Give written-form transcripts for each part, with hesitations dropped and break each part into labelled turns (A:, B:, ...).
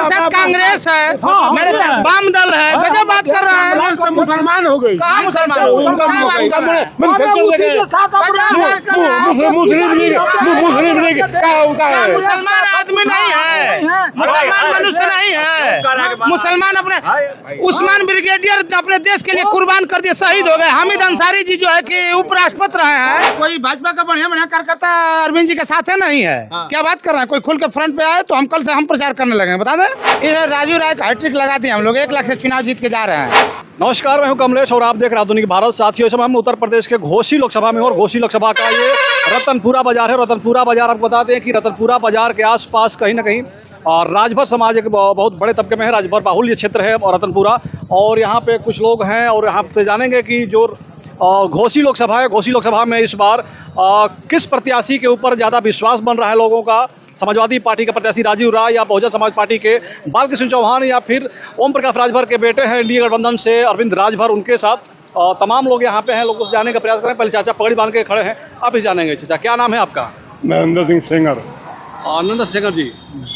A: साथ कांग्रेस है, मेरे साथ वाम दल है, गजब बात कर रहा है।
B: मुसलमान हो गई,
A: कहाँ मुसलमान हो?
B: मुस्लिम लीग
A: मुसलमान आदमी नहीं है, मुसलमान मनुष्य नहीं है। मुसलमान अपने उस्मान ब्रिगेडियर अपने देश के लिए कुर्बान कर दिए, शहीद हो गए। हामिद अंसारी जी जो है कि उपराष्ट्रपति रहे हैं, कोई भाजपा का बढ़िया बढ़िया कार्यकर्ता अरविंद जी के साथ है नहीं है। क्या बात कर रहे हैं? कोई खुल के फ्रंट पे आए तो हम कल से हम प्रचार करने लगे। बता दें, इधर राजू राय का हैट्रिक लगा दिए हम लोग, 1 लाख से चुनाव जीत के जा रहे हैं।
C: नमस्कार, मैं हूं कमलेश और आप देख रहे हैं आधुनिक भारत। साथियों, इस समय हम उत्तर प्रदेश के घोसी लोकसभा में और घोसी लोकसभा का ये रतनपुरा बाजार है। रतनपुरा बाजार आपको बताते हैं कि रतनपुरा बाजार के आसपास कहीं ना कहीं और राजभर समाज एक बहुत बड़े तबके में है। राजभर बाहुल्य क्षेत्र है और रतनपुरा, और यहाँ पे कुछ लोग हैं और यहाँ से जानेंगे कि जो घोसी लोकसभा है, घोसी लोकसभा में इस बार किस प्रत्याशी के ऊपर ज़्यादा विश्वास बन रहा है लोगों का। समाजवादी पार्टी के प्रत्याशी राजीव राय या बहुजन समाज पार्टी के बालकृष्ण चौहान या फिर ओम प्रकाश राजभर के बेटे हैं इंडिया गठबंधन से अरविंद राजभर, उनके साथ तमाम लोग यहाँ पे हैं। लोगों को जाने का प्रयास करें। पहले चाचा पगड़ी बांध के खड़े हैं, आप ही जानेंगे। चाचा, क्या नाम है आपका?
B: नरेंद्र सिंह सेंगर।
C: नरेंद्र सेंगर जी,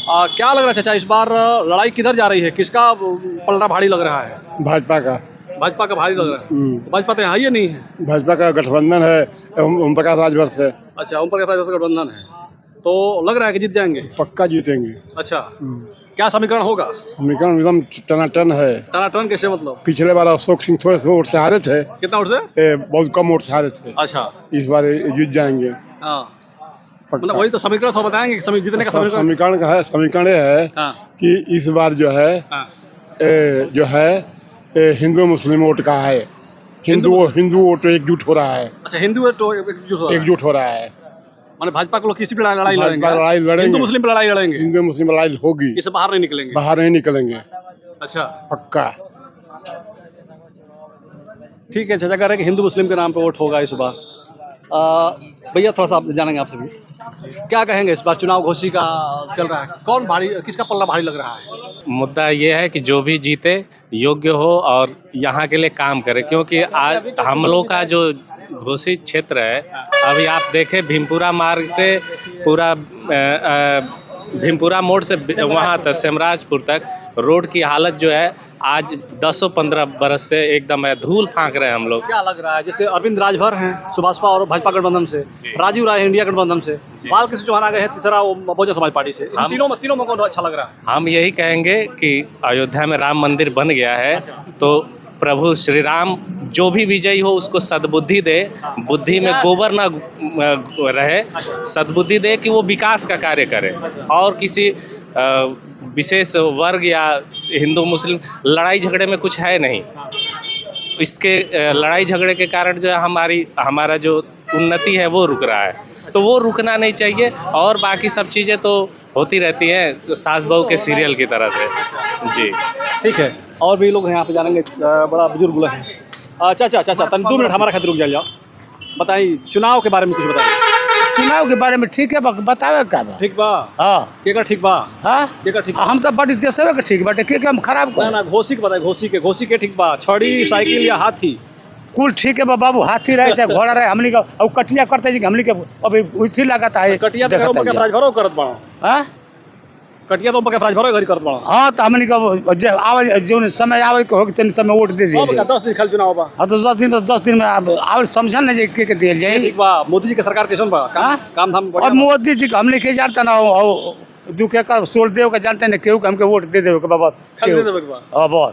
C: क्या लग रहा है चाचा, इस बार लड़ाई किधर जा रही है? किसका पलड़ा भारी लग रहा है?
B: भाजपा का।
C: भाजपा का भारी लग रहा है? भाजपा तो यहाँ ही नहीं है।
B: भाजपा का गठबंधन है ओम प्रकाश राजभर से।
C: अच्छा, ओम प्रकाश राजभर से गठबंधन है, तो लग रहा है कि जीत जाएंगे?
B: पक्का जीतेंगे।
C: अच्छा, क्या समीकरण होगा?
B: समीकरण एकदम टनाटन है।
C: टनाटन कैसे मतलब?
B: पिछले बार अशोक सिंह थोड़े से वोट से हारे थे।
C: कितना वोट से?
B: बहुत कम वोट से हारे थे।
C: अच्छा,
B: इस बार जीत जाएंगे।
C: हाँ, मतलब वही तो समीकरण तो बताएंगे जीतने का
B: समीकरण ये है कि इस बार जो है हिंदू मुस्लिम वोट का है। हिंदू वोट एकजुट हो रहा है।
C: अच्छा, हिंदू
B: एकजुट हो रहा है।
C: माने भाजपा को लोग किसी पे लड़ाई लड़ेंगे? हिंदू मुस्लिम पे लड़ाई लड़ेंगे?
B: हिंदू मुस्लिम लड़ाई होगी।
C: इससे बाहर नहीं निकलेंगे?
B: बाहर नहीं निकलेंगे।
C: अच्छा,
B: पक्का।
C: ठीक है, चाचा कह रहे हैं कि हिंदू मुस्लिम के नाम पे वोट होगा इस बार। भैया, थोड़ा सा आप जानेंगे आपसे भी, क्या कहेंगे इस बार चुनाव घोसी का चल रहा है, कौन भारी, किसका पल्ला भारी लग रहा है?
D: मुद्दा ये है कि जो भी जीते योग्य हो और यहाँ के लिए काम करे, क्योंकि आज हम लोग का जो घोसी क्षेत्र है, अभी आप देखें भीमपुरा मार्ग से पूरा भीमपुरा मोड़ से वहाँ तक सेमराजपुर तक रोड की हालत जो है आज 10-15 बरस से एकदम है, धूल फांक रहे हैं हम लोग।
C: क्या लग रहा है, जैसे अरविंद राजभर हैं सुभाषपा और भाजपा गठबंधन से, राजीव राय इंडिया गठबंधन से, बालकृष्ण चौहान आ गए हैं तीसरा बहुजन समाज पार्टी से, तीनों में कौन अच्छा लग रहा है?
D: हम यही कहेंगे कि अयोध्या में राम मंदिर बन गया है, तो प्रभु श्री राम जो भी विजयी हो उसको सद्बुद्धि दे, बुद्धि में गोबर ना रहे, सद्बुद्धि दे कि वो विकास का कार्य करे और किसी विशेष वर्ग या हिंदू मुस्लिम लड़ाई झगड़े में कुछ है नहीं। इसके लड़ाई झगड़े के कारण जो है हमारा जो उन्नति है वो रुक रहा है, तो वो रुकना नहीं चाहिए। और बाकी सब चीज़ें तो होती रहती हैं सास बहू के सीरियल की तरह से। जी
C: ठीक है, और भी लोग हैं यहाँ पे जानेंगे, बड़ा बुजुर्ग लोग हैं। चाचा 2 मिनट हमारा खातिर रुक जाइए, बताइए चुनाव के बारे में कुछ बताइए।
A: चुनाव के बारे में ठीक है, बतावे का
C: ठीक बा?
A: हाँ,
C: केकर ठीक बा?
A: हाँ,
C: केकर ठीक?
A: हम तो बड़ी देशवे के ठीक बाटे, के हम खराब
C: ना घोसी के बताए, घोसी के ठीक बा? छड़ी, साइकिल या हाथी?
A: कुल ठीक है बाबू, हाथी रहे चाहे घोड़ा रहे, हमनी का अब कटिया करते जी, हमनी के अभी उठी लगाता है।
C: कटिया तो राजभरो करत बाड़ो।
A: हाँ,
C: कटिया तो राजभरो घरी करत बाड़ो।
A: हाँ, तो हमनी का आवे जो समय आवे के हो तनी समय वोट दे दिए।
C: 10 दिन खाली चुनाव बा।
A: हाँ, तो 10 दिन में आवे समझल नहीं के दिए जाए।
C: ठीक बा, मोदी जी के सरकार कैसन बा? काम धाम
A: और मोदी जी का हमने के जानता ना हो, दू के कर सोल देव का जानते नहीं, केहू हमके वोट दे देवे के बाबा,
C: खाली दे देवे के बा।
A: हां बस।